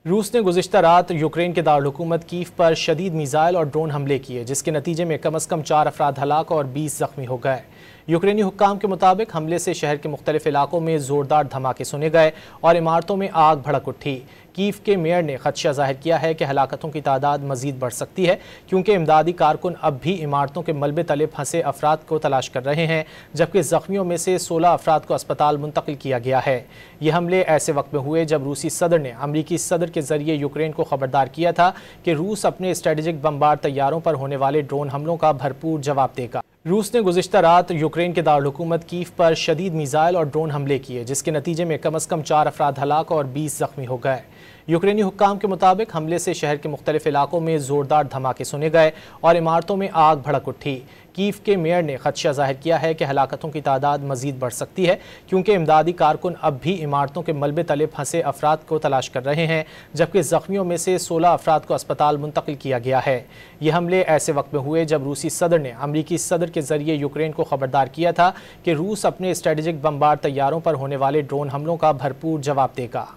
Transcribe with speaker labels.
Speaker 1: रूस ने गुज़िश्ता रात यूक्रेन के दारुल-हुकूमत कीव पर शदीद मिसाइल और ड्रोन हमले किए, जिसके नतीजे में कम अज़ कम 4 अफराद हलाक और 20 ज़ख्मी हो गए। यूक्रेनी हुक्काम के मुताबिक हमले से शहर के मुख्तलिफ इलाकों में ज़ोरदार धमाके सुने गए और इमारतों में आग भड़क उठी। कीव के मेयर ने खदशा ज़ाहिर किया है कि हलाकतों की तादाद मज़ीद बढ़ सकती है, क्योंकि इमदादी कारकुन अब भी इमारतों के मलबे तले फंसे अफराद को तलाश कर रहे हैं, जबकि ज़ख्मियों में से 16 अफराद को अस्पताल मुंतकिल किया गया है। ये हमले ऐसे वक्त में हुए जब रूसी सदर ने अमरीकी सदर के जरिए यूक्रेन को खबरदार किया था कि रूस अपने स्ट्रेटेजिक बमबार तैयारों पर होने वाले ड्रोन हमलों का भरपूर जवाब देगा। रूस ने गुज़िश्ता रात यूक्रेन के दारुल-हुकूमत कीव पर शदीद मिसाइल और ड्रोन हमले किए, जिसके नतीजे में कम अज़ कम 4 अफराद हलाक और 20 ज़ख्मी हो गए। यूक्रेनी हुक्काम के मुताबिक हमले से शहर के मुख्तलिफ इलाकों में ज़ोरदार धमाके सुने गए और इमारतों में आग भड़क उठी। कीव के मेयर ने खदशा ज़ाहिर किया है कि हलाकतों की तादाद मज़ीद बढ़ सकती है, क्योंकि इमदादी कारकुन अब भी इमारतों के मलबे तले फंसे अफराद को तलाश कर रहे हैं, जबकि ज़ख्मियों में से 16 अफराद को अस्पताल मुंतकिल किया गया है। ये हमले ऐसे वक्त में हुए जब रूसी सदर ने अमरीकी सदर के जरिए यूक्रेन को खबरदार किया था कि रूस अपने स्ट्रेटेजिक बमबार तैयारों पर होने वाले ड्रोन हमलों का भरपूर जवाब देगा।